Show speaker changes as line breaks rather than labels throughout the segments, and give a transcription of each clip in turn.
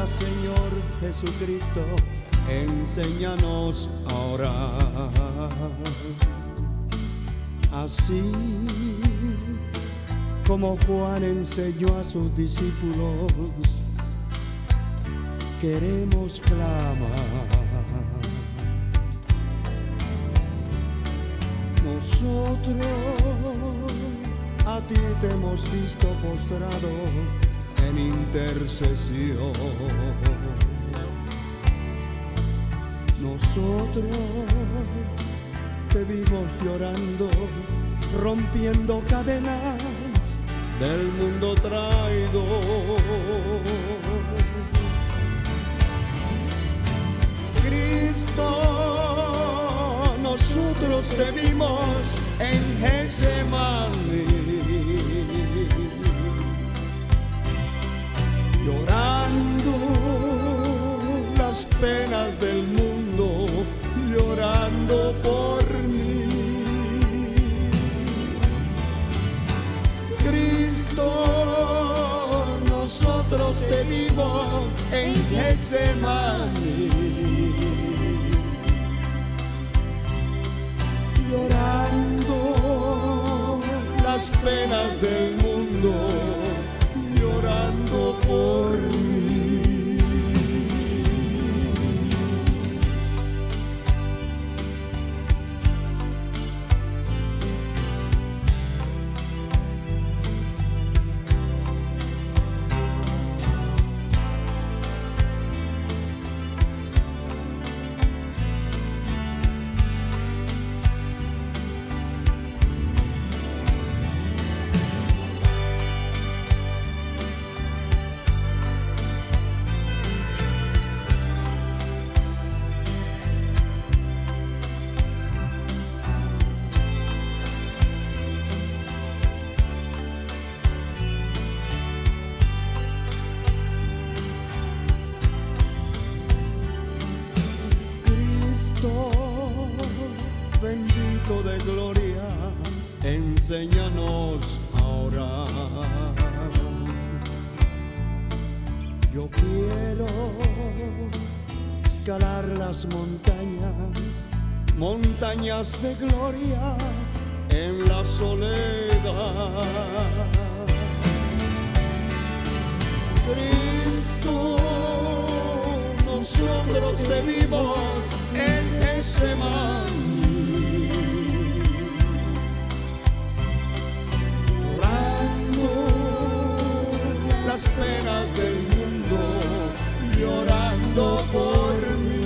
palabra, Señor Jesucristo, enséñanos a orar. Así como Juan enseñó a sus discípulos, queremos clamar. Nosotros a ti te hemos visto postrado en intercesión. Nosotros te vimos llorando, rompiendo cadenas del mundo traidor. Cristo, nosotros te vimos en Getsemaní, llorando las penas del mundo, llorando por mí. Cristo, nosotros te vimos en Getsemaní, llorando las penas del mundo, llorando por mí. Bendito de gloria, enséñanos a orar. Yo quiero escalar las montañas, montañas de gloria en la soledad. Cristo, nosotros te vimos en Getsemaní, llorando las penas del mundo, llorando por mí.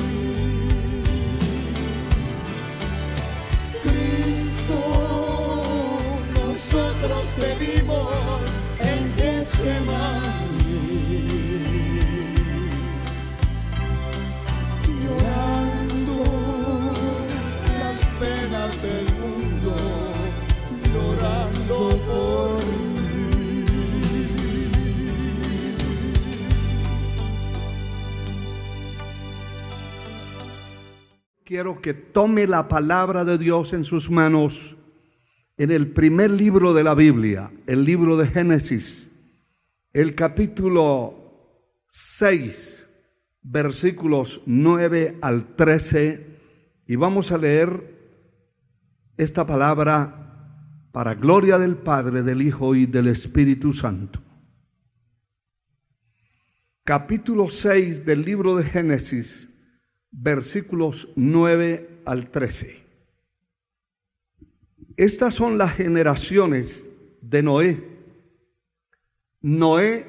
Cristo, nosotros te vimos en Getsemaní, llorando las penas del mundo, llorando por mí.
Quiero que tome la palabra de Dios en sus manos en el primer libro de la Biblia, el libro de Génesis, el capítulo 6, versículos 9 al 13, y vamos a leer esta palabra para gloria del Padre, del Hijo y del Espíritu Santo. Capítulo 6 del libro de Génesis, versículos 9 al 13. Estas son las generaciones de Noé. Noé,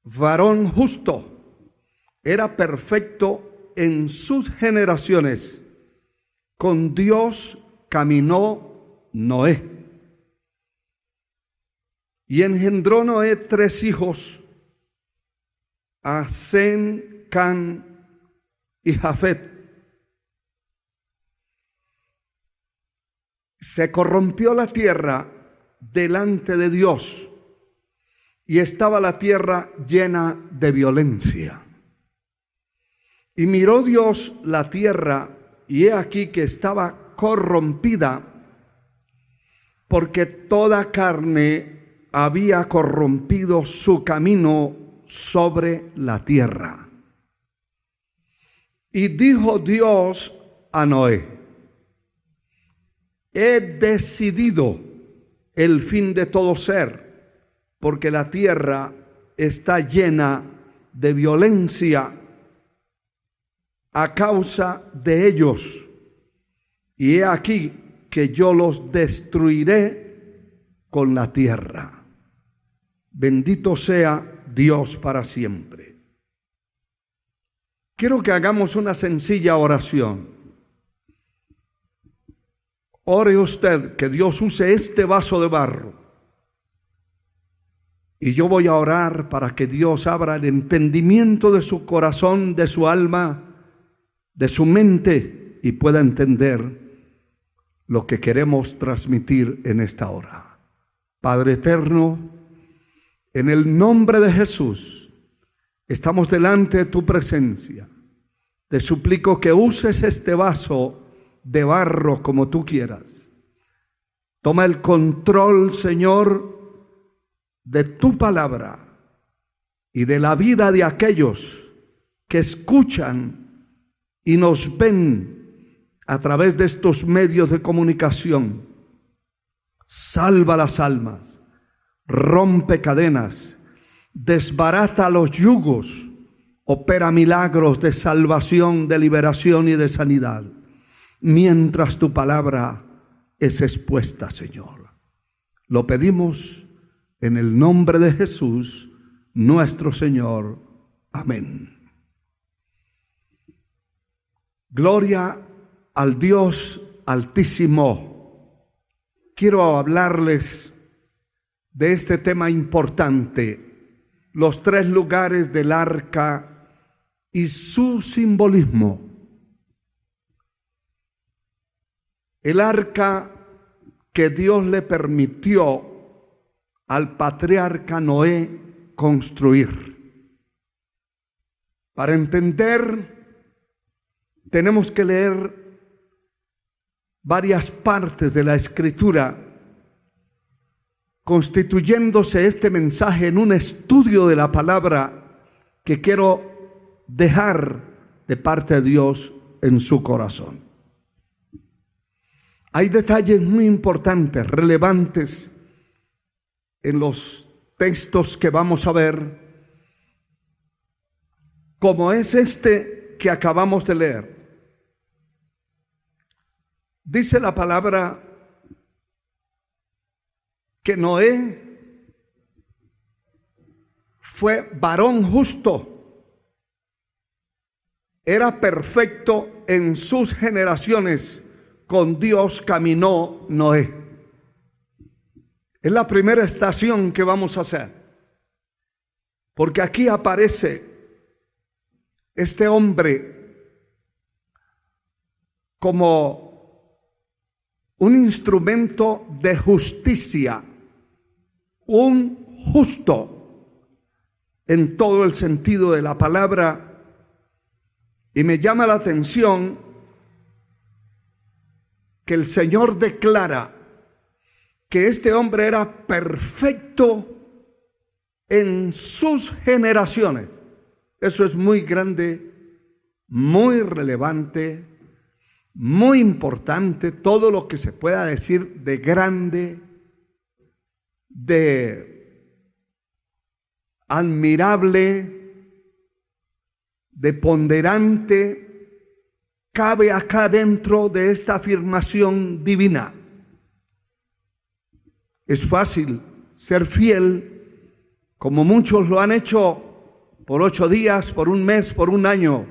varón justo, era perfecto en sus generaciones. Con Dios caminó Noé. Y engendró Noé 3 hijos, a Sem, Can y Jafet. Se corrompió la tierra delante de Dios, y estaba la tierra llena de violencia. Y miró Dios la tierra, y he aquí que estaba corrompida, porque toda carne había corrompido su camino sobre la tierra. Y dijo Dios a Noé: he decidido el fin de todo ser, porque la tierra está llena de violencia a causa de ellos. Y he aquí que yo los destruiré con la tierra. Bendito sea Dios para siempre. Quiero que hagamos una sencilla oración. Ore usted que Dios use este vaso de barro. Y yo voy a orar para que Dios abra el entendimiento de su corazón, de su alma, de su mente, y pueda entender lo que queremos transmitir en esta hora. Padre eterno, en el nombre de Jesús, estamos delante de tu presencia. Te suplico que uses este vaso de barro como tú quieras. Toma el control, Señor, de tu palabra y de la vida de aquellos que escuchan y nos ven a través de estos medios de comunicación. Salva las almas, rompe cadenas, desbarata los yugos, opera milagros de salvación, de liberación y de sanidad, mientras tu palabra es expuesta, Señor. Lo pedimos en el nombre de Jesús, nuestro Señor. Amén. Gloria al Dios Altísimo. Quiero hablarles de este tema importante, los 3 lugares del arca y su simbolismo. El arca que Dios le permitió al patriarca Noé construir. Para entender, tenemos que leer varias partes de la Escritura, constituyéndose este mensaje en un estudio de la palabra que quiero dejar de parte de Dios en su corazón. Hay detalles muy importantes, relevantes en los textos que vamos a ver, como es este que acabamos de leer. Dice la palabra que Noé fue varón justo, era perfecto en sus generaciones. Con Dios caminó Noé. Es la primera estación que vamos a hacer, porque aquí aparece este hombre como un instrumento de justicia, un justo en todo el sentido de la palabra, y me llama la atención que el Señor declara que este hombre era perfecto en sus generaciones. Eso es muy grande, muy relevante, muy importante, todo lo que se pueda decir de grande, de admirable, de ponderante, cabe acá dentro de esta afirmación divina. Es fácil ser fiel, como muchos lo han hecho por 8 días, por un mes, por un año,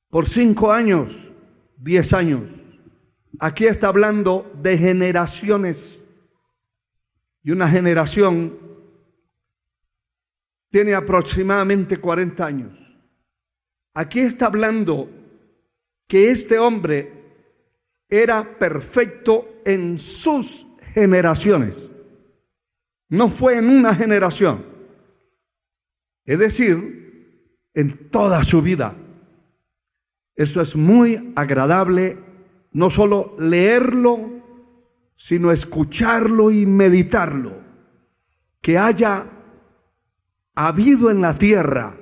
por 5 años, 10 años. Aquí está hablando de generaciones, y una generación tiene aproximadamente 40 años. Aquí está hablando que este hombre era perfecto en sus generaciones. No fue en una generación, es decir, en toda su vida. Eso es muy agradable, no solo leerlo, sino escucharlo y meditarlo. Que haya habido en la tierra,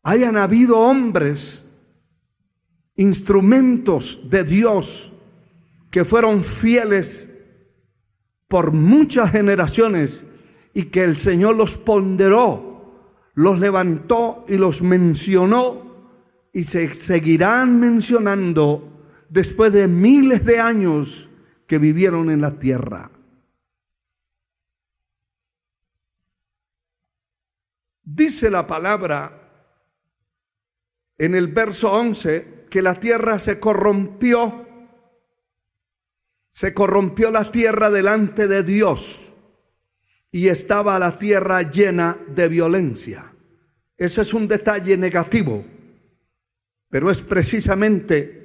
hayan habido hombres, instrumentos de Dios que fueron fieles por muchas generaciones y que el Señor los ponderó, los levantó y los mencionó y se seguirán mencionando después de miles de años que vivieron en la tierra. Dice la palabra en el verso 11 que la tierra se corrompió la tierra delante de Dios y estaba la tierra llena de violencia. Ese es un detalle negativo, pero es precisamente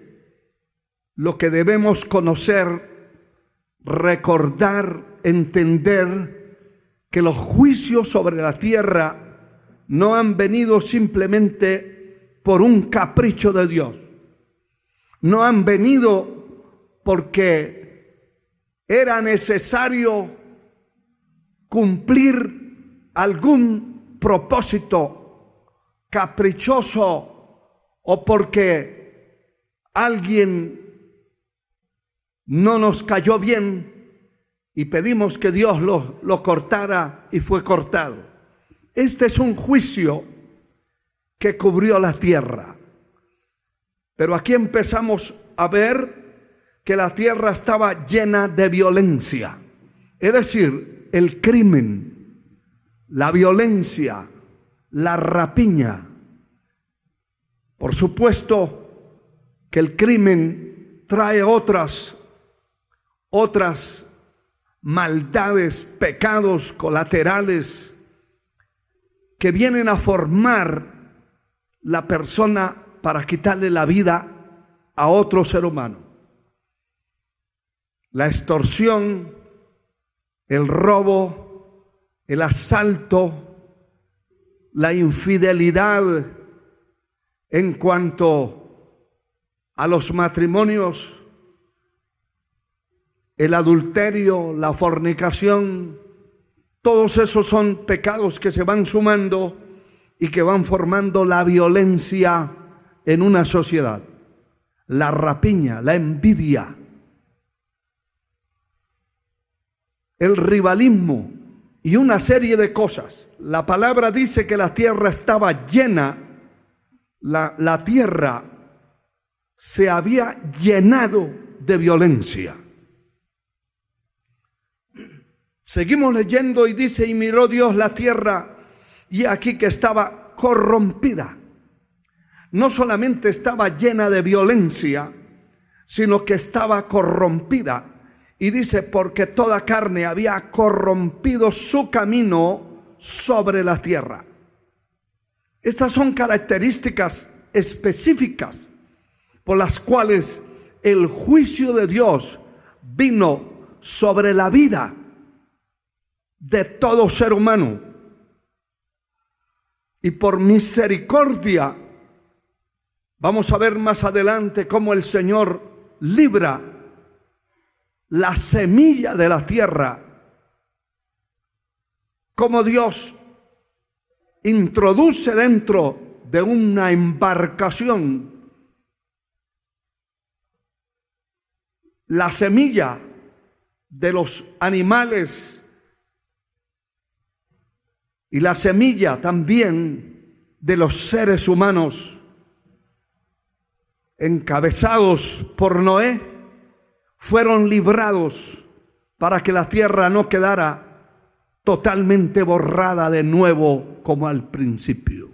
lo que debemos conocer, recordar, entender, que los juicios sobre la tierra no han venido simplemente por un capricho de Dios. No han venido porque era necesario cumplir algún propósito caprichoso o porque alguien no nos cayó bien y pedimos que Dios lo cortara y fue cortado. Este es un juicio que cubrió la tierra. Pero aquí empezamos a ver que la tierra estaba llena de violencia. Es decir, el crimen, la violencia, la rapiña. Por supuesto que el crimen trae otras maldades, pecados colaterales que vienen a formar la persona para quitarle la vida a otro ser humano. La extorsión, el robo, el asalto, la infidelidad en cuanto a los matrimonios, el adulterio, la fornicación. Todos esos son pecados que se van sumando y que van formando la violencia en una sociedad. La rapiña, la envidia, el rivalismo y una serie de cosas. La palabra dice que la tierra estaba llena, la tierra se había llenado de violencia. Seguimos leyendo y dice, y miró Dios la tierra, y aquí que estaba corrompida. No solamente estaba llena de violencia, sino que estaba corrompida. Y dice, porque toda carne había corrompido su camino sobre la tierra. Estas son características específicas por las cuales el juicio de Dios vino sobre la vida de todo ser humano. Y por misericordia, vamos a ver más adelante cómo el Señor libra la semilla de la tierra, cómo Dios introduce dentro de una embarcación la semilla de los animales y la semilla también de los seres humanos, encabezados por Noé, fueron librados para que la tierra no quedara totalmente borrada de nuevo como al principio.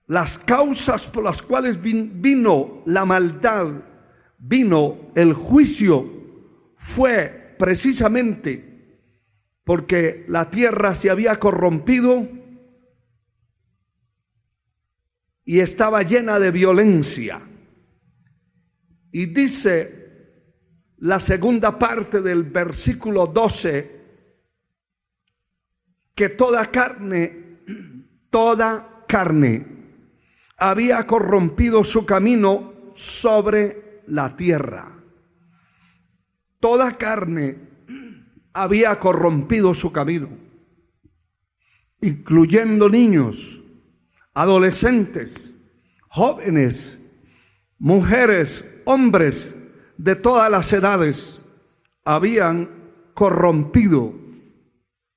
Las causas por las cuales vino la maldad, vino el juicio, fue precisamente porque la tierra se había corrompido y estaba llena de violencia. Y dice la segunda parte del versículo 12, que toda carne había corrompido su camino sobre la tierra. Toda carne había corrompido su camino. incluyendo niños, adolescentes, jóvenes, mujeres, hombres de todas las edades, habían corrompido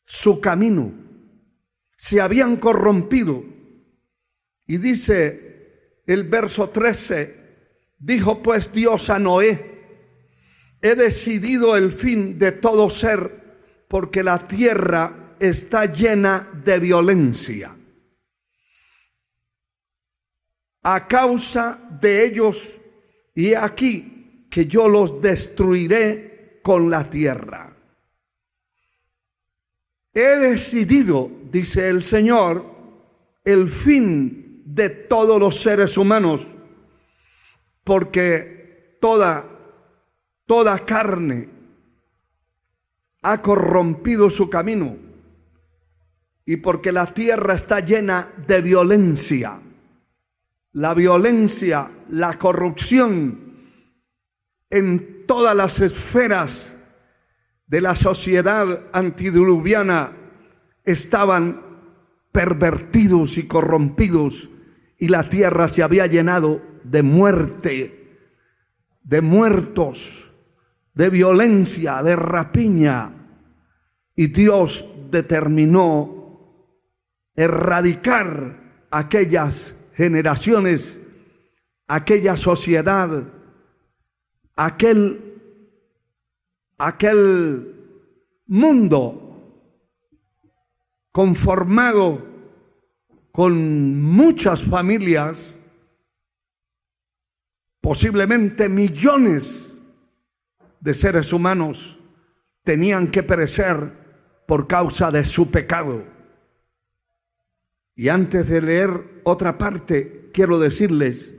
su camino, se habían corrompido. Y dice el verso 13, dijo pues Dios a Noé, he decidido el fin de todo ser, porque la tierra está llena de violencia. A causa de ellos, y aquí que yo los destruiré con la tierra. He decidido, dice el Señor, el fin de todos los seres humanos, porque toda carne ha corrompido su camino, y porque la tierra está llena de violencia. La violencia, la corrupción en todas las esferas de la sociedad antediluviana estaban pervertidos y corrompidos, y la tierra se había llenado de muerte, de muertos, de violencia, de rapiña, y Dios determinó erradicar aquellas generaciones, aquella sociedad, aquel mundo conformado con muchas familias, posiblemente millones de seres humanos tenían que perecer por causa de su pecado. Y antes de leer otra parte, quiero decirles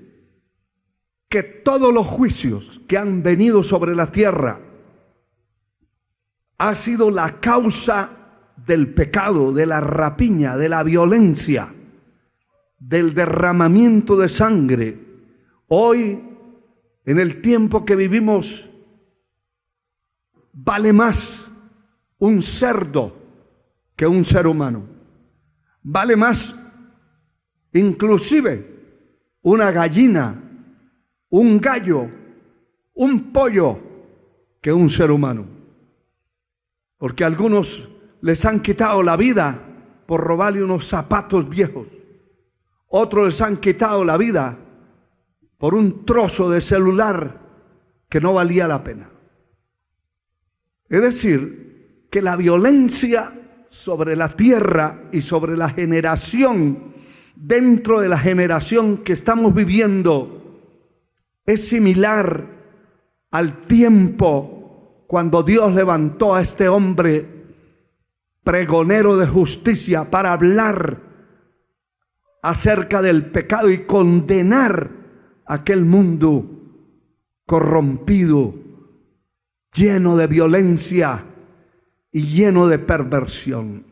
que todos los juicios que han venido sobre la tierra ha sido la causa del pecado, de la rapiña, de la violencia, del derramamiento de sangre. Hoy, en el tiempo que vivimos, vale más un cerdo que un ser humano. Vale más inclusive una gallina, un gallo, un pollo que un ser humano. Porque a algunos les han quitado la vida por robarle unos zapatos viejos. Otros les han quitado la vida por un trozo de celular que no valía la pena. Es decir, que la violencia sobre la tierra y sobre la generación, dentro de la generación que estamos viviendo, es similar al tiempo cuando Dios levantó a este hombre pregonero de justicia para hablar acerca del pecado y condenar aquel mundo corrompido, lleno de violencia y lleno de perversión.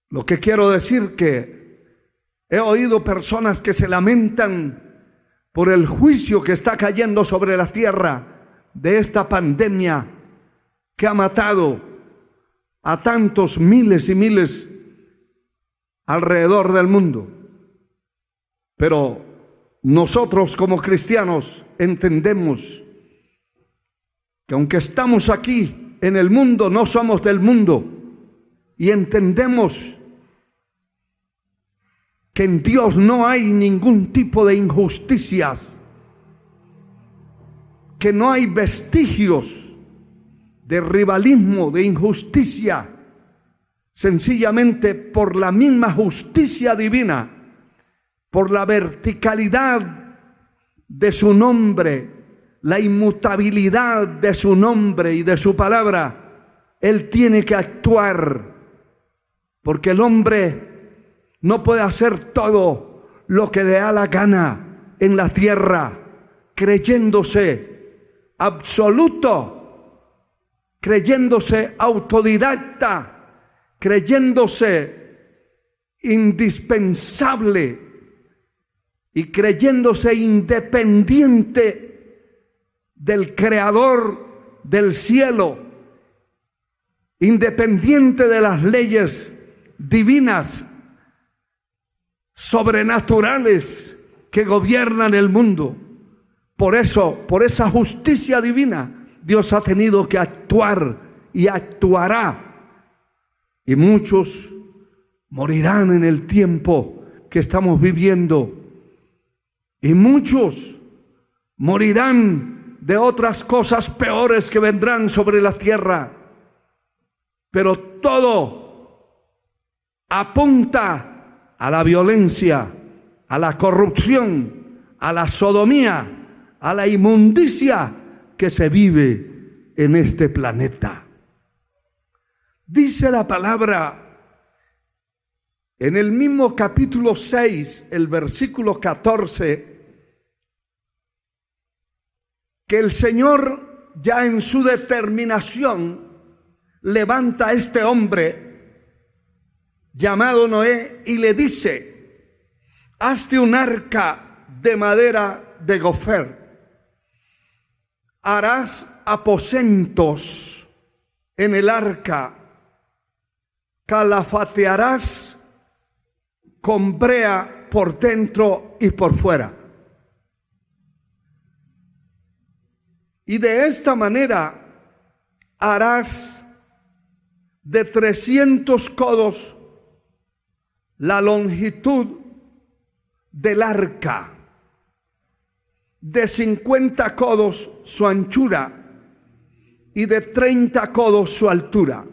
Lo que quiero decir que he oído personas que se lamentan por el juicio que está cayendo sobre la tierra de esta pandemia que ha matado a tantos miles y miles alrededor del mundo. Pero nosotros como cristianos entendemos que aunque estamos aquí en el mundo, no somos del mundo, y entendemos que en Dios no hay ningún tipo de injusticias, que no hay vestigios de rivalismo, de injusticia, sencillamente por la misma justicia divina, por la verticalidad de su nombre, la inmutabilidad de su nombre y de su palabra. Él tiene que actuar, porque el hombre no puede hacer todo lo que le da la gana en la tierra, creyéndose absoluto, creyéndose autodidacta, creyéndose indispensable y creyéndose independiente del Creador del cielo, independiente de las leyes divinas, sobrenaturales que gobiernan el mundo. Por eso, por esa justicia divina, Dios ha tenido que actuar y actuará. Y muchos morirán en el tiempo que estamos viviendo. Y muchos morirán de otras cosas peores que vendrán sobre la tierra. Pero todo apunta a la violencia, a la corrupción, a la sodomía, a la inmundicia que se vive en este planeta. Dice la palabra en el mismo capítulo 6, el versículo 14, que el Señor ya en su determinación levanta a este hombre llamado Noé y le dice: hazte un arca de madera de gofer, harás aposentos en el arca, calafatearás con brea por dentro y por fuera. Y de esta manera harás de 300 codos la longitud del arca, de 50 codos su anchura y de 30 codos su altura.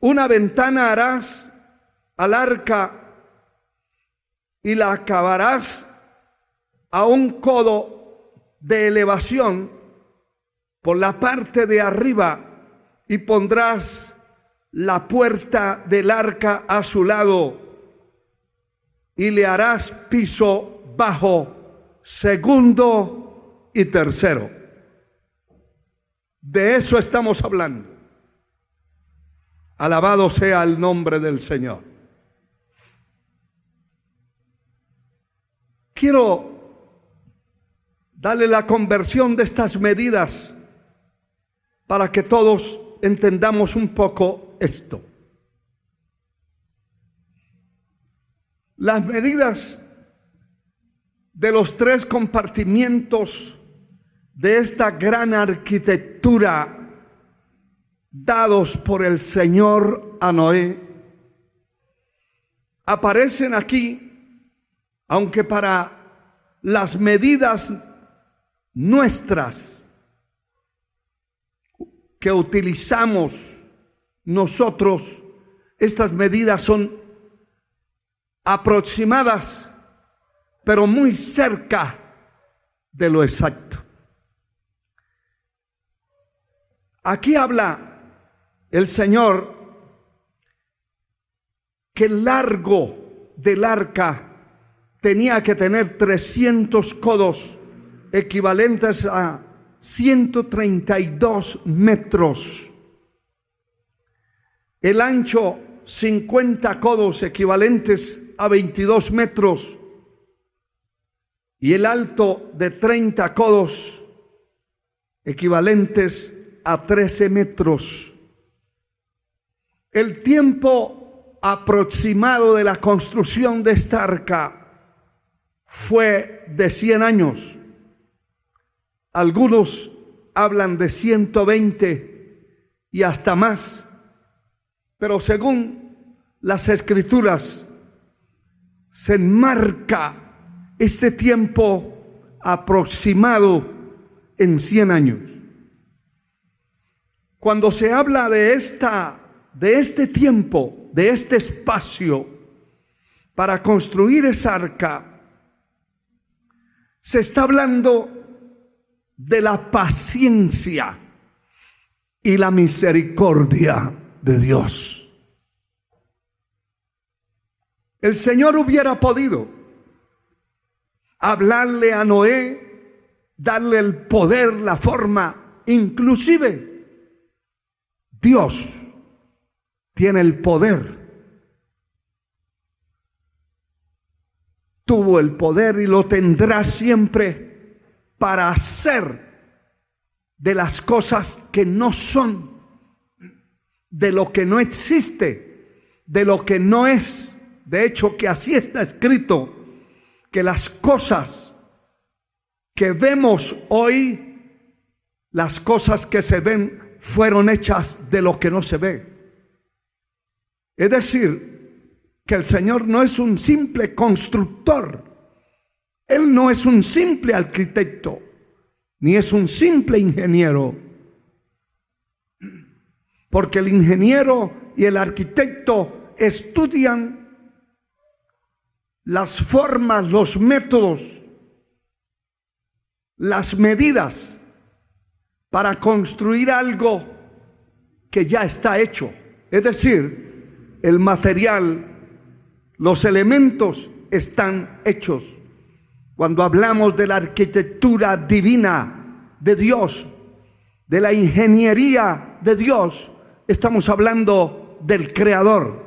Una ventana harás al arca y la acabarás a un codo de elevación por la parte de arriba y pondrás la puerta del arca a su lado y le harás piso bajo, segundo y tercero. De eso estamos hablando. Alabado sea el nombre del Señor. Quiero darle la conversión de estas medidas para que todos entendamos un poco esto. Las medidas de los 3 compartimientos de esta gran arquitectura dados por el Señor a Noé aparecen aquí, aunque para las medidas nuestras que utilizamos nosotros, estas medidas son aproximadas, pero muy cerca de lo exacto. Aquí habla el Señor que el largo del arca tenía que tener 300 codos, equivalentes a 132 metros. El ancho 50 codos, equivalentes a 22 metros. Y el alto de 30 codos, equivalentes a 13 metros. El tiempo aproximado de la construcción de esta arca fue de 100 años. Algunos hablan de 120 y hasta más, pero según las Escrituras se enmarca este tiempo aproximado en 100 años. Cuando se habla de este tiempo, de este espacio para construir esa arca, se está hablando de la paciencia y la misericordia de Dios. El Señor hubiera podido hablarle a Noé, darle el poder, la forma, inclusive Dios tiene el poder. Tuvo el poder y lo tendrá siempre para hacer de las cosas que no son, de lo que no existe, de lo que no es. De hecho, que así está escrito, que las cosas que vemos hoy, las cosas que se ven, fueron hechas de lo que no se ve. Es decir, que el Señor no es un simple constructor, Él no es un simple arquitecto, ni es un simple ingeniero, porque el ingeniero y el arquitecto estudian las formas, los métodos, las medidas para construir algo que ya está hecho. Es decir, el material, los elementos están hechos. Cuando hablamos de la arquitectura divina de Dios, de la ingeniería de Dios, estamos hablando del Creador.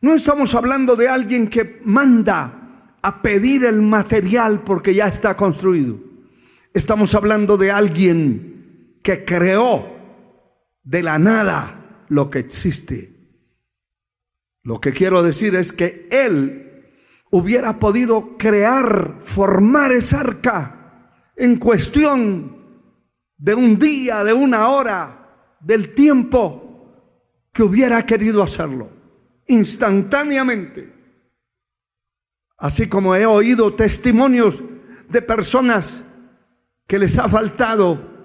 No estamos hablando de alguien que manda a pedir el material porque ya está construido. Estamos hablando de alguien que creó de la nada lo que existe. Lo que quiero decir es que Él hubiera podido crear, formar esa arca en cuestión de un día, de una hora, del tiempo que hubiera querido hacerlo, instantáneamente. Así como he oído testimonios de personas que les ha faltado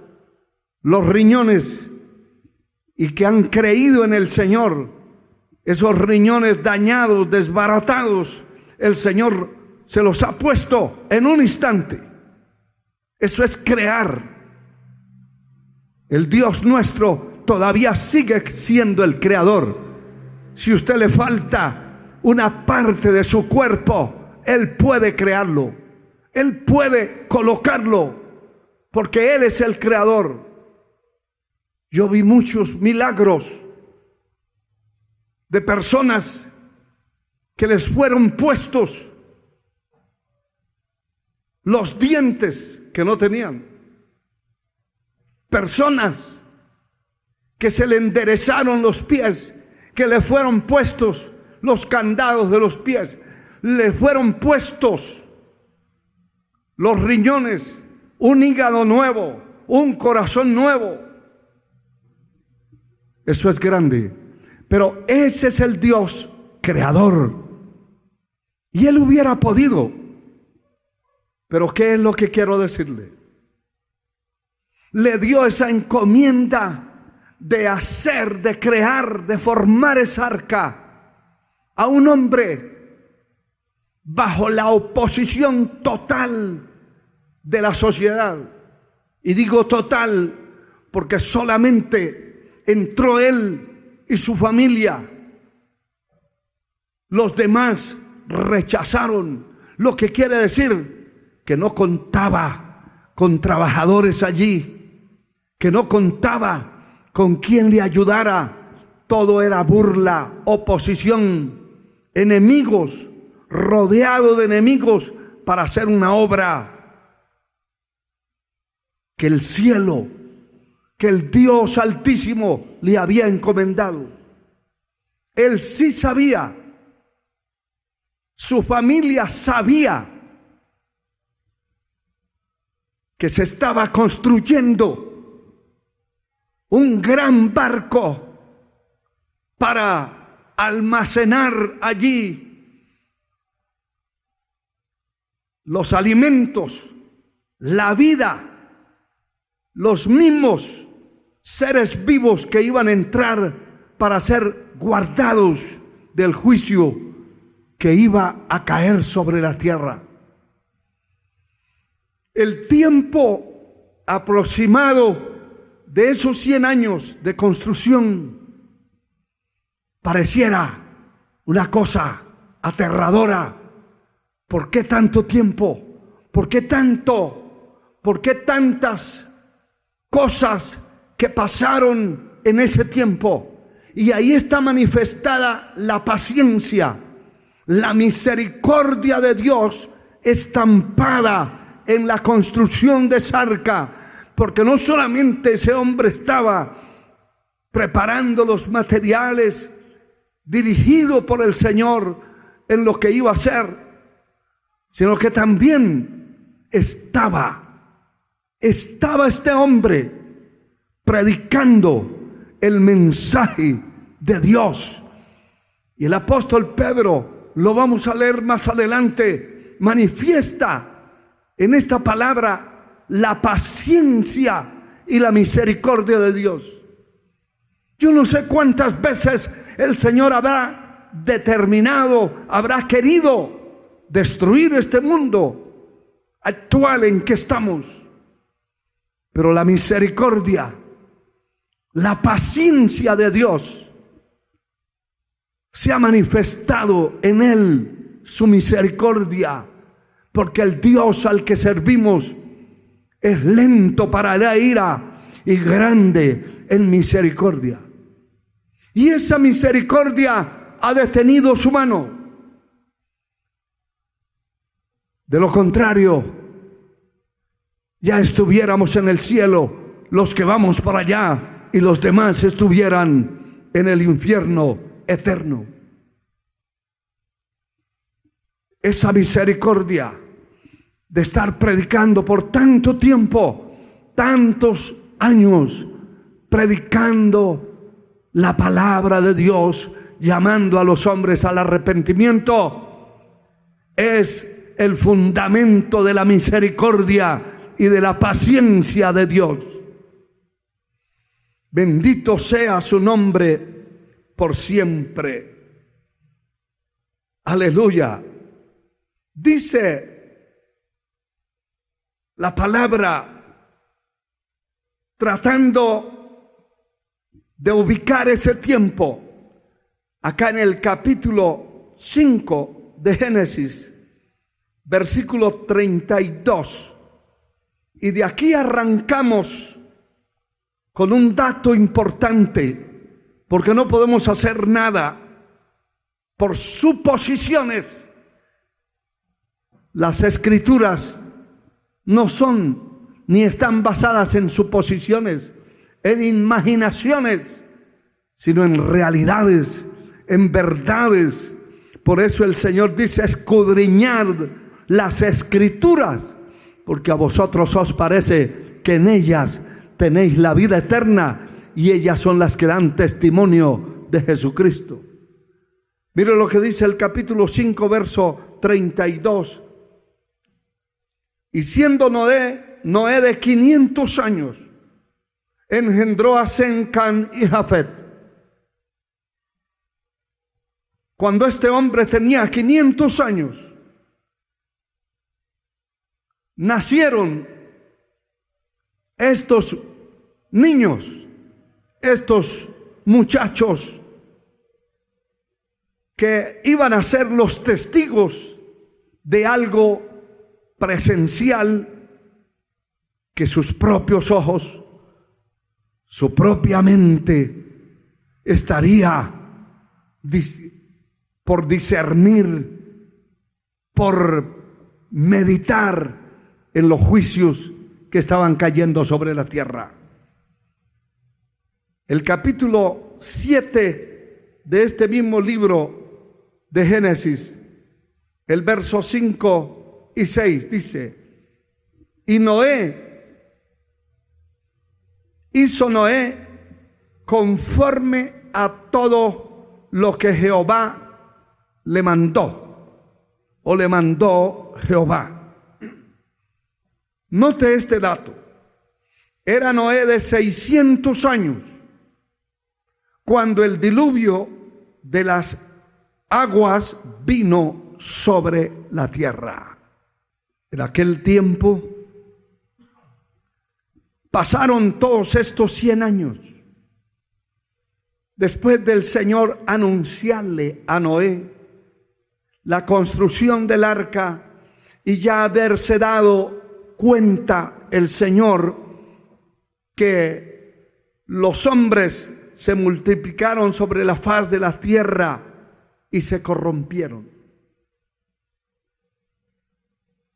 los riñones y que han creído en el Señor, esos riñones dañados, desbaratados, el Señor se los ha puesto en un instante. Eso es crear. El Dios nuestro todavía sigue siendo el creador. Si a usted le falta una parte de su cuerpo, Él puede crearlo. Él puede colocarlo, porque Él es el creador. Yo vi muchos milagros de personas que les fueron puestos los dientes que no tenían. Personas que se le enderezaron los pies, que le fueron puestos los candados de los pies, le fueron puestos los riñones, un hígado nuevo, un corazón nuevo. Eso es grande. Pero ese es el Dios creador. Y Él hubiera podido. Pero ¿qué es lo que quiero decirle? Le dio esa encomienda de hacer, de crear, de formar esa arca a un hombre bajo la oposición total de la sociedad. Y digo total porque solamente entró él y su familia. Los demás rechazaron, lo que quiere decir que no contaba con trabajadores allí, que no contaba con quien le ayudara. Todo era burla, oposición, enemigos, rodeado de enemigos para hacer una obra que el cielo, que el Dios Altísimo le había encomendado. Él sí sabía, su familia sabía que se estaba construyendo un gran barco para almacenar allí los alimentos, la vida, los mismos seres vivos que iban a entrar para ser guardados del juicio que iba a caer sobre la tierra. El tiempo aproximado de esos 100 años de construcción pareciera una cosa aterradora. ¿Por qué tanto tiempo? ¿Por qué tanto? ¿Por qué tantas cosas que pasaron en ese tiempo? Y ahí está manifestada la paciencia, la misericordia de Dios estampada en la construcción de esa arca, porque no solamente ese hombre estaba preparando los materiales dirigido por el Señor en lo que iba a hacer, sino que también estaba este hombre predicando el mensaje de Dios. Y el apóstol Pedro, lo vamos a leer más adelante, manifiesta en esta palabra la paciencia y la misericordia de Dios. Yo no sé cuántas veces el Señor habrá determinado, habrá querido destruir este mundo actual en que estamos, pero la misericordia, la paciencia de Dios se ha manifestado en él, su misericordia, porque el Dios al que servimos es lento para la ira y grande en misericordia. Y esa misericordia ha detenido su mano. De lo contrario, ya estuviéramos en el cielo, los que vamos para allá, y los demás estuvieran en el infierno eterno. Esa misericordia de estar predicando por tanto tiempo, tantos años, predicando la palabra de Dios, llamando a los hombres al arrepentimiento, es el fundamento de la misericordia y de la paciencia de Dios. Bendito sea su nombre por siempre. Aleluya. Dice la palabra, tratando de ubicar ese tiempo, acá en el capítulo 5 de Génesis, versículo 32. Y de aquí arrancamos con un dato importante, porque no podemos hacer nada por suposiciones. Las escrituras no son ni están basadas en suposiciones, en imaginaciones, sino en realidades, en verdades. Por eso el Señor dice: escudriñad las escrituras, porque a vosotros os parece que en ellas tenéis la vida eterna, y ellas son las que dan testimonio de Jesucristo. Mire lo que dice el capítulo 5, verso 32. Y siendo Noé de 500 años, engendró a Sem, Cam y Jafet. Cuando este hombre tenía 500 años, nacieron estos niños, estos muchachos que iban a ser los testigos de algo presencial que sus propios ojos, su propia mente estaría por discernir, por meditar en los juicios que estaban cayendo sobre la tierra. El capítulo 7 de este mismo libro de Génesis, el verso 5 y 6 dice: y hizo Noé conforme a todo lo que Jehová le mandó, o le mandó Jehová. Note este dato: era Noé de 600 años cuando el diluvio de las aguas vino sobre la tierra. En aquel tiempo pasaron todos estos 100 años después del Señor anunciarle a Noé la construcción del arca, y ya haberse dado cuenta el Señor que los hombres se multiplicaron sobre la faz de la tierra y se corrompieron.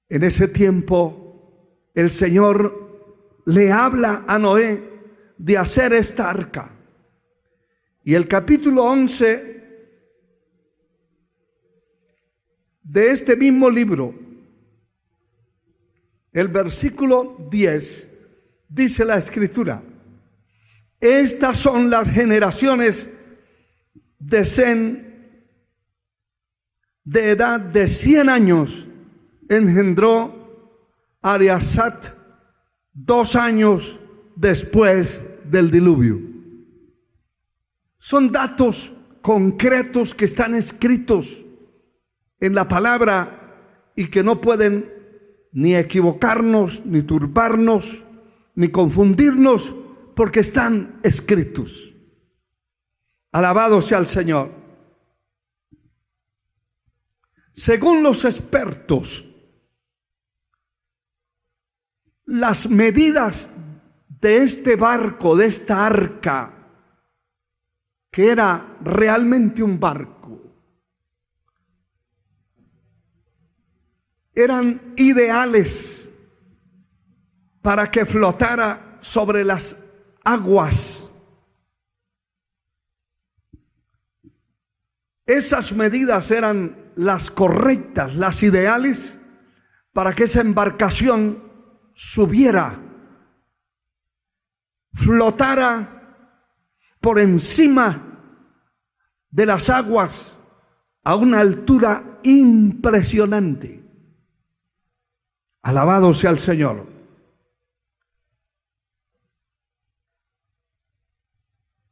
En ese tiempo el Señor le habla a Noé de hacer esta arca. Y el capítulo 11 de este mismo libro, el versículo 10, dice la Escritura: estas son las generaciones de Sem. De edad de 100 años engendró Ariasat 2 años después del diluvio. Son datos concretos que están escritos en la palabra y que no pueden ni equivocarnos, ni turbarnos, ni confundirnos, porque están escritos. Alabado sea el Señor. Según los expertos, las medidas de este barco, de esta arca, que era realmente un barco, eran ideales para que flotara sobre las aguas. Esas medidas eran las correctas, las ideales, para que esa embarcación subiera, flotara por encima de las aguas a una altura impresionante. Alabado sea el Señor.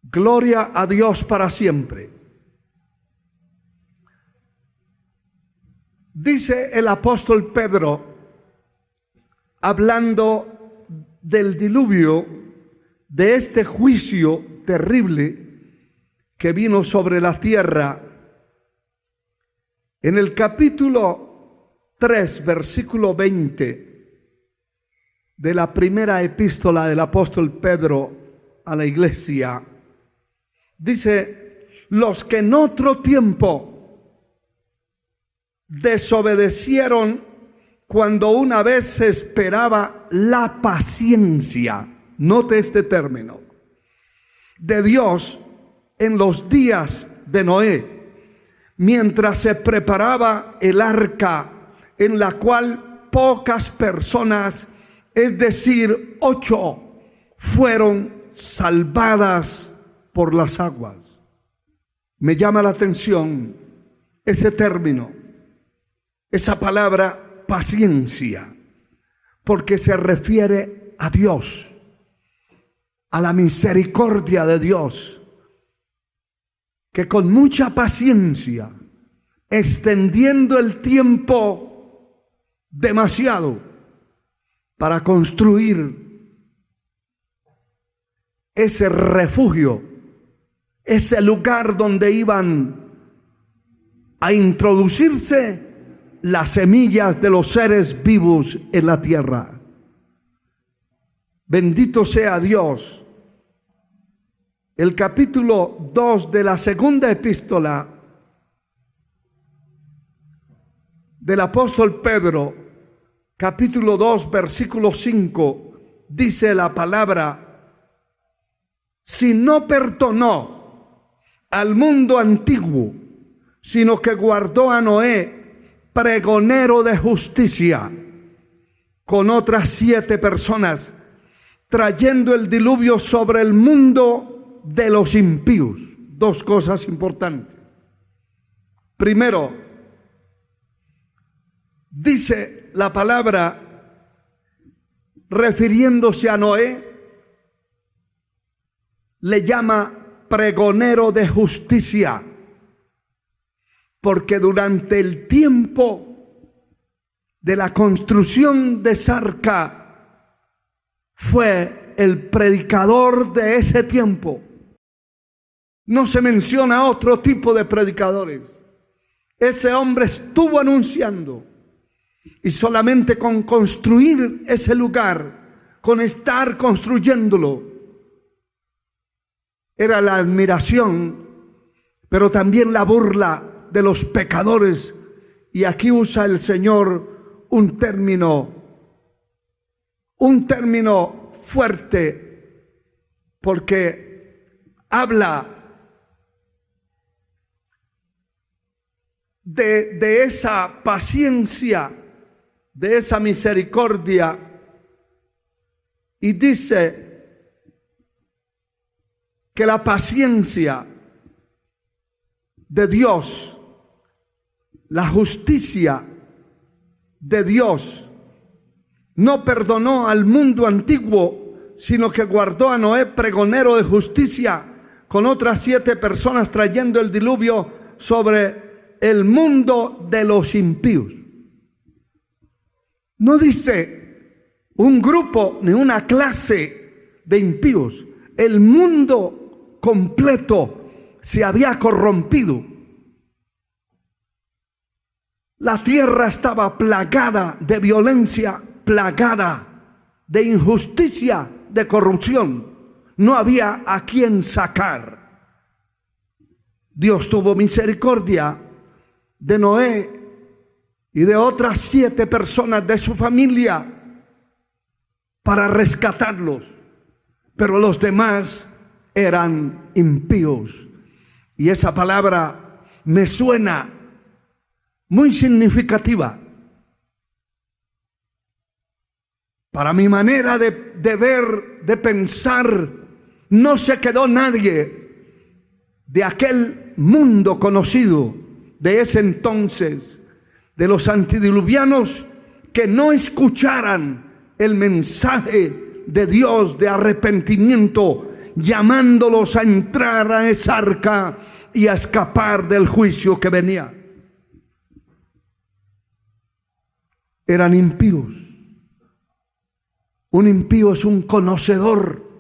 Gloria a Dios para siempre. Dice el apóstol Pedro, hablando del diluvio, de este juicio terrible que vino sobre la tierra, en el capítulo 3, versículo 20 de la primera epístola del apóstol Pedro a la iglesia, dice: los que en otro tiempo desobedecieron cuando una vez se esperaba la paciencia, note este término, de Dios en los días de Noé, mientras se preparaba el arca, en la cual pocas personas, es decir, 8, fueron salvadas por las aguas. Me llama la atención ese término, esa palabra paciencia, porque se refiere a Dios, a la misericordia de Dios, que con mucha paciencia, extendiendo el tiempo demasiado para construir ese refugio, ese lugar donde iban a introducirse las semillas de los seres vivos en la tierra. Bendito sea Dios. El capítulo 2 de la segunda epístola del apóstol Pedro, capítulo 2, versículo 5, dice la palabra: si no perdonó al mundo antiguo, sino que guardó a Noé, pregonero de justicia, con otras 7 personas, trayendo el diluvio sobre el mundo de los impíos. 2 cosas importantes. Primero, dice la palabra, refiriéndose a Noé, le llama pregonero de justicia, porque durante el tiempo de la construcción de esa arca fue el predicador de ese tiempo. No se menciona otro tipo de predicadores. Ese hombre estuvo anunciando, y solamente con construir ese lugar, con estar construyéndolo, era la admiración, pero también la burla de los pecadores. Y aquí usa el Señor un término fuerte, porque habla de esa paciencia, de esa misericordia, y dice que la paciencia de Dios, la justicia de Dios, no perdonó al mundo antiguo, sino que guardó a Noé pregonero de justicia con otras 7 personas, trayendo el diluvio sobre el mundo de los impíos. No dice un grupo ni una clase de impíos. El mundo completo se había corrompido. La tierra estaba plagada de violencia, plagada de injusticia, de corrupción. No había a quien sacar. Dios tuvo misericordia de Noé y de otras 7 personas de su familia para rescatarlos, pero los demás eran impíos. Y esa palabra me suena muy significativa. Para mi manera de ver, de pensar, no se quedó nadie de aquel mundo conocido de ese entonces, de los antediluvianos, que no escucharan el mensaje de Dios de arrepentimiento, llamándolos a entrar a esa arca y a escapar del juicio que venía. Eran impíos. Un impío es un conocedor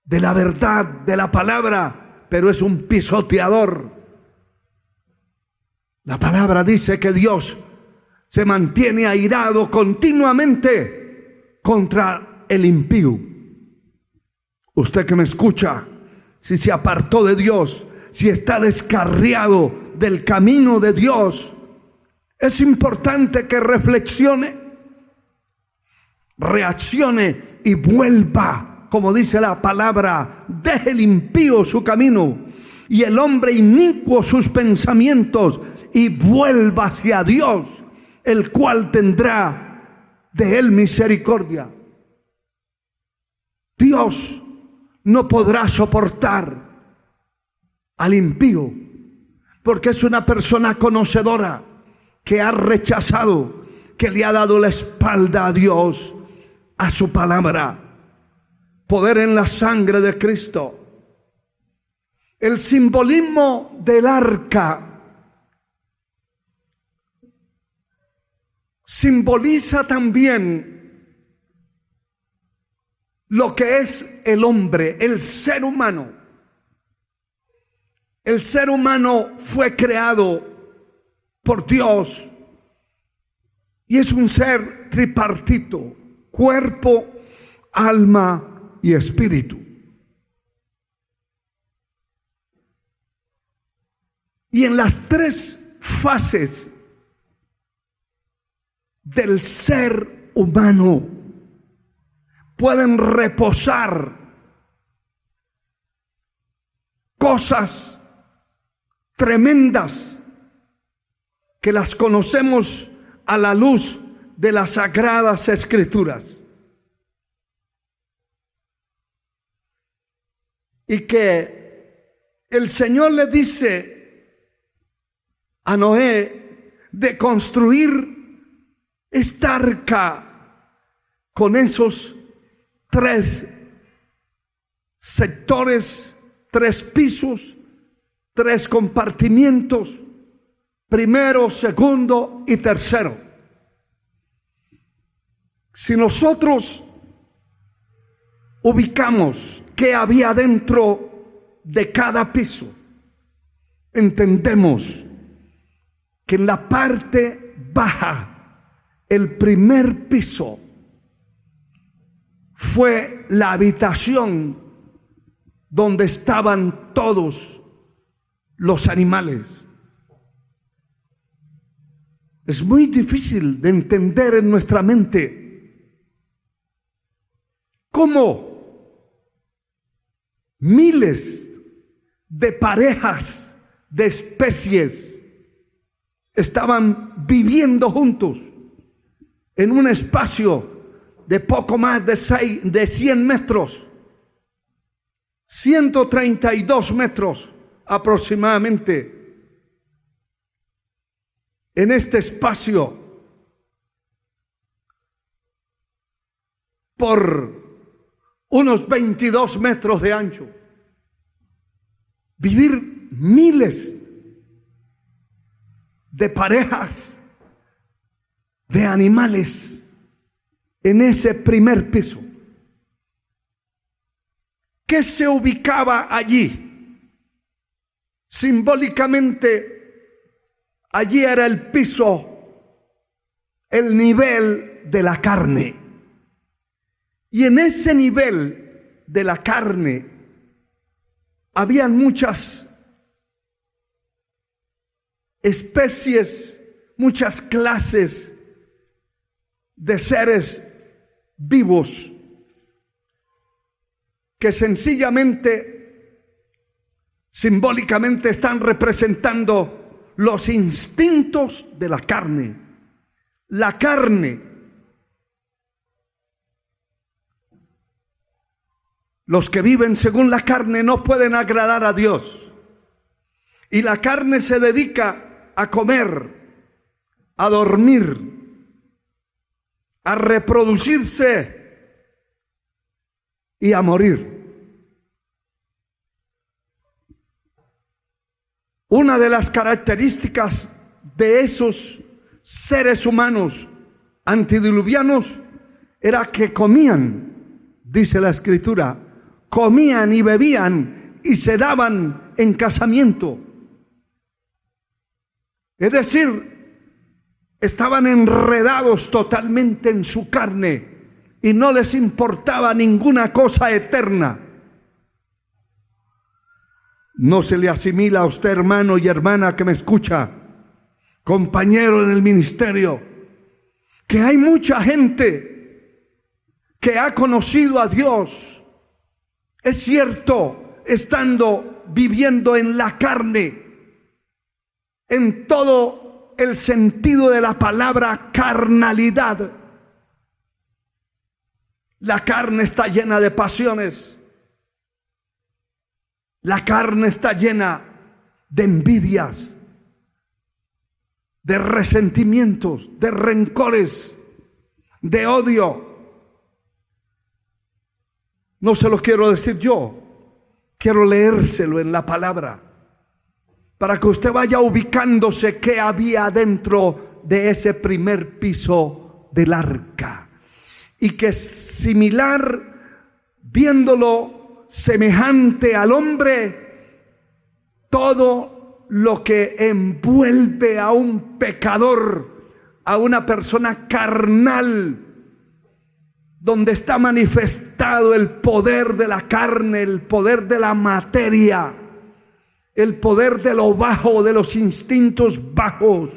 de la verdad, de la palabra, pero es un pisoteador. La palabra dice que Dios se mantiene airado continuamente contra el impío. Usted que me escucha, si se apartó de Dios, si está descarriado del camino de Dios, es importante que reflexione, reaccione y vuelva, como dice la palabra. Deje el impío su camino y el hombre inicuo sus pensamientos, y vuelva hacia Dios, el cual tendrá de él misericordia. Dios no podrá soportar al impío, porque es una persona conocedora que ha rechazado, que le ha dado la espalda a Dios, a su palabra. Poder en la sangre de Cristo. El simbolismo del arca simboliza también lo que es el hombre, el ser humano. El ser humano fue creado por Dios y es un ser tripartito: cuerpo, alma y espíritu. Y en las 3 fases del ser humano pueden reposar cosas tremendas que las conocemos a la luz de las Sagradas Escrituras, y que el Señor le dice a Noé de construir esta arca con esos 3 sectores, 3 pisos, 3 compartimientos: primero, segundo y tercero. Si nosotros ubicamos qué había dentro de cada piso, entendemos que en la parte baja, el primer piso, fue la habitación donde estaban todos los animales. Es muy difícil de entender en nuestra mente cómo miles de parejas de especies estaban viviendo juntos en un espacio de poco más de 100 metros, 132 metros aproximadamente. En este espacio, por unos 22 metros de ancho, vivir miles de parejas de animales en ese primer piso. ¿Qué se ubicaba allí? Simbólicamente, allí era el piso, el nivel de la carne. Y en ese nivel de la carne habían muchas especies, muchas clases de seres vivos que sencillamente, simbólicamente están representando los instintos de la carne. La carne, los que viven según la carne no pueden agradar a Dios. Y la carne se dedica a comer, a dormir, a reproducirse y a morir. Una de las características de esos seres humanos antediluvianos era que comían, dice la Escritura, comían y bebían y se daban en casamiento. Es decir, estaban enredados totalmente en su carne y no les importaba ninguna cosa eterna. No se le asimila a usted, hermano y hermana que me escucha, compañero en el ministerio, que hay mucha gente que ha conocido a Dios, es cierto, estando viviendo en la carne, en todo el sentido de la palabra carnalidad. La carne está llena de pasiones. La carne está llena de envidias, de resentimientos, de rencores, de odio. No se lo quiero decir yo, quiero leérselo en la palabra, para que usted vaya ubicándose qué había dentro de ese primer piso del arca. Y que similar, viéndolo semejante al hombre, todo lo que envuelve a un pecador, a una persona carnal, donde está manifestado el poder de la carne, el poder de la materia, el poder de lo bajo, de los instintos bajos,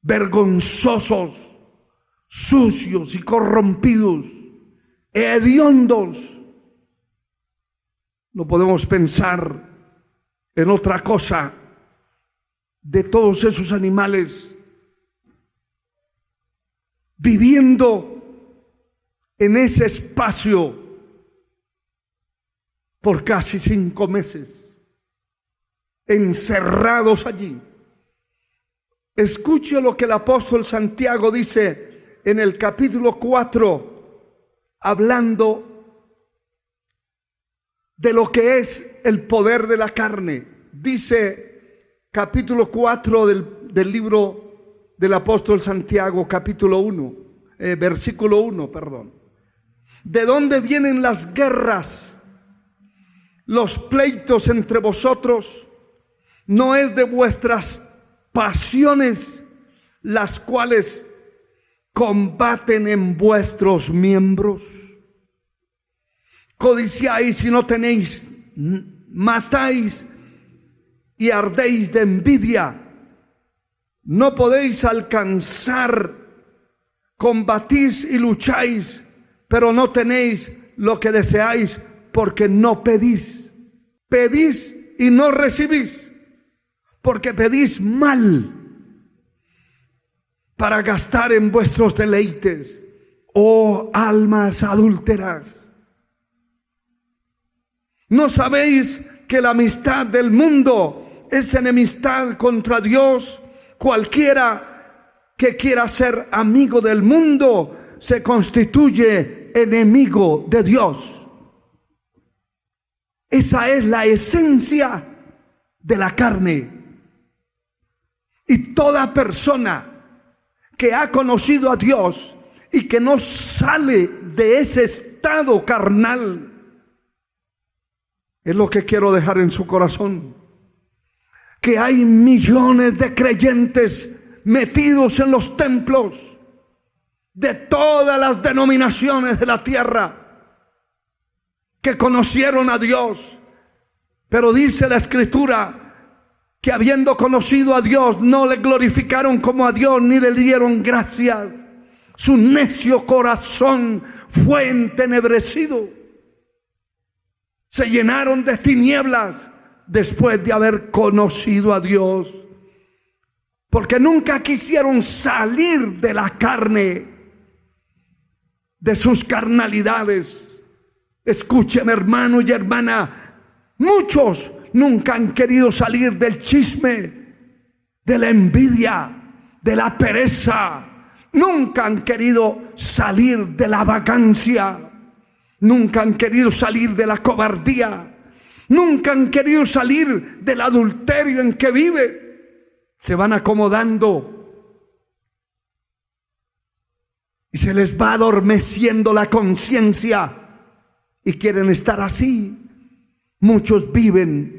vergonzosos, sucios y corrompidos, hediondos. No podemos pensar en otra cosa de todos esos animales viviendo en ese espacio por casi 5 meses, encerrados allí. Escuche lo que el apóstol Santiago dice en el capítulo 4, hablando de lo que es el poder de la carne. Dice capítulo 4 del libro del apóstol Santiago, capítulo 1, versículo 1, perdón. ¿De dónde vienen las guerras, los pleitos entre vosotros? ¿No es de vuestras pasiones las cuales combaten en vuestros miembros? Codiciáis y no tenéis, matáis y ardéis de envidia. No podéis alcanzar, combatís y lucháis, pero no tenéis lo que deseáis porque no pedís. Pedís y no recibís, porque pedís mal para gastar en vuestros deleites, oh almas adúlteras. ¿No sabéis que la amistad del mundo es enemistad contra Dios? Cualquiera que quiera ser amigo del mundo se constituye enemigo de Dios. Esa es la esencia de la carne. Y toda persona que ha conocido a Dios y que no sale de ese estado carnal, es lo que quiero dejar en su corazón, que hay millones de creyentes metidos en los templos de todas las denominaciones de la tierra, que conocieron a Dios, pero dice la Escritura que habiendo conocido a Dios no le glorificaron como a Dios ni le dieron gracias. Su necio corazón fue entenebrecido. Se llenaron de tinieblas después de haber conocido a Dios, porque nunca quisieron salir de la carne, de sus carnalidades. Escúcheme, hermano y hermana, muchos nunca han querido salir del chisme, de la envidia, de la pereza. Nunca han querido salir de la vagancia. Nunca han querido salir de la cobardía. Nunca han querido salir del adulterio en que vive. Se van acomodando y se les va adormeciendo la conciencia y quieren estar así. Muchos viven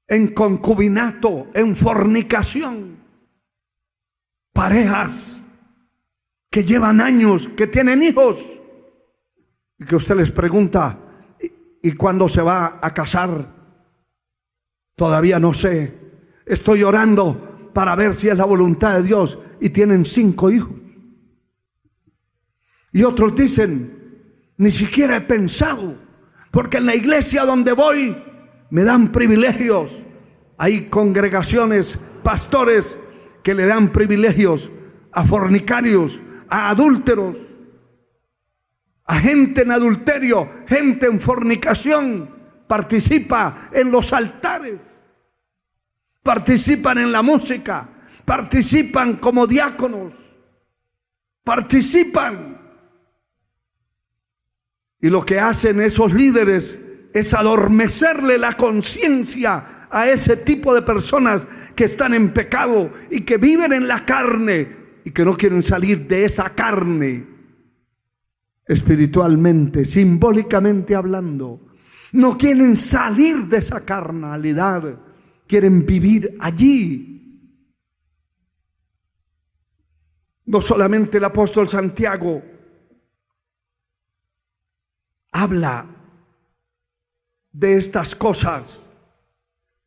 en concubinato, en fornicación. Parejas que llevan años, que tienen hijos, y que usted les pregunta, ¿y cuándo se va a casar? Todavía no sé. Estoy orando para ver si es la voluntad de Dios, y tienen 5 hijos. Y otros dicen, ni siquiera he pensado, porque en la iglesia donde voy me dan privilegios. Hay congregaciones, pastores que le dan privilegios a fornicarios, a adúlteros, a gente en adulterio, gente en fornicación. Participa en los altares, participan en la música, participan como diáconos, participan. Y lo que hacen esos líderes es adormecerle la conciencia a ese tipo de personas que están en pecado y que viven en la carne y que no quieren salir de esa carne. Espiritualmente, simbólicamente hablando, no quieren salir de esa carnalidad, quieren vivir allí. No solamente el apóstol Santiago habla de estas cosas,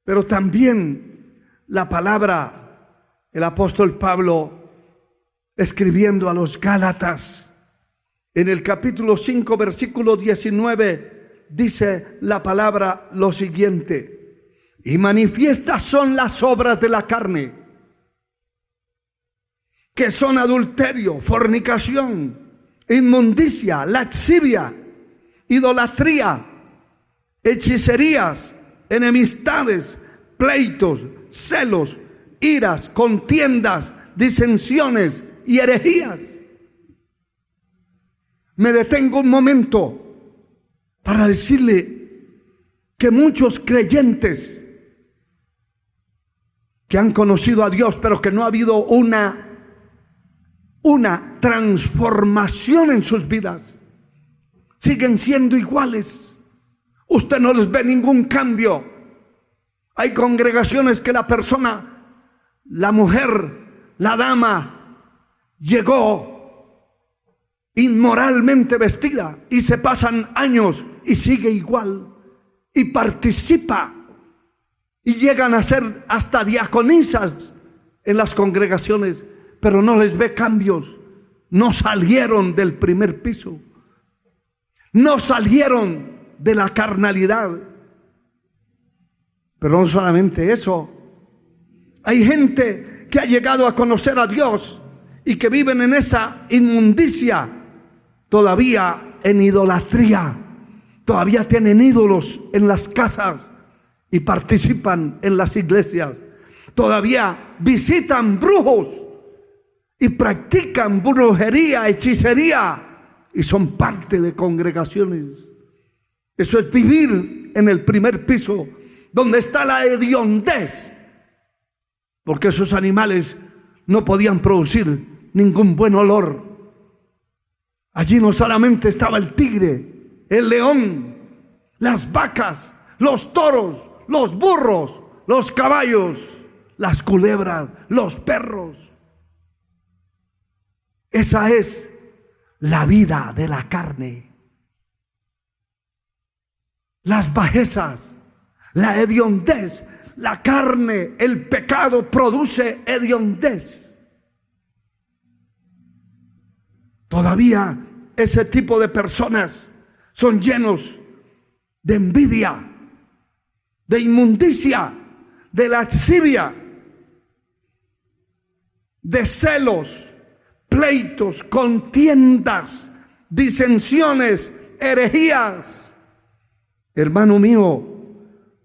pero también la palabra, el apóstol Pablo escribiendo a los Gálatas, en el capítulo 5, versículo 19, dice la palabra lo siguiente: y manifiestas son las obras de la carne, que son adulterio, fornicación, inmundicia, lascivia, idolatría, hechicerías, enemistades, pleitos, celos, iras, contiendas, disensiones y herejías. Me detengo un momento para decirle que muchos creyentes que han conocido a Dios, pero que no ha habido una transformación en sus vidas, siguen siendo iguales. Usted no les ve ningún cambio. Hay congregaciones que la persona, la mujer, la dama, llegó inmoralmente vestida y se pasan años y sigue igual y participa y llegan a ser hasta diaconisas en las congregaciones, pero no les ve cambios. No salieron del primer piso, no salieron de la carnalidad. Pero no solamente eso, hay gente que ha llegado a conocer a Dios y que viven en esa inmundicia, todavía en idolatría, todavía tienen ídolos en las casas y participan en las iglesias, todavía visitan brujos y practican brujería, hechicería y son parte de congregaciones. Eso es vivir en el primer piso, donde está la hediondez, porque esos animales no podían producir ningún buen olor. Allí no solamente estaba el tigre, el león, las vacas, los toros, los burros, los caballos, las culebras, los perros. Esa es la vida de la carne. Las bajezas, la hediondez, la carne, el pecado produce hediondez. Todavía ese tipo de personas son llenos de envidia, de inmundicia, de lascivia, de celos, pleitos, contiendas, disensiones, herejías. Hermano mío,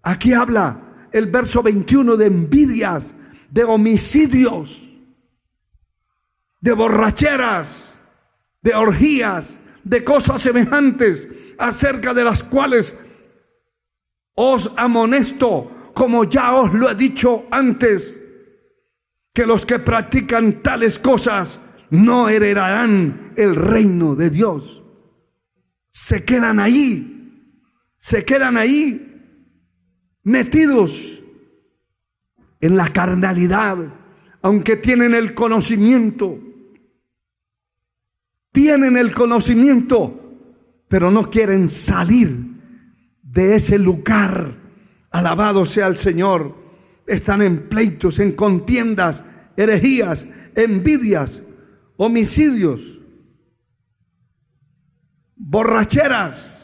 aquí habla el verso 21 de envidias, de homicidios, de borracheras, de orgías, de cosas semejantes, acerca de las cuales os amonesto, como ya os lo he dicho antes, que los que practican tales cosas no heredarán el reino de Dios. Se quedan ahí metidos en la carnalidad, aunque tienen el conocimiento, pero no quieren salir de ese lugar. Alabado sea el Señor. Están en pleitos, en contiendas, herejías, envidias, homicidios, borracheras,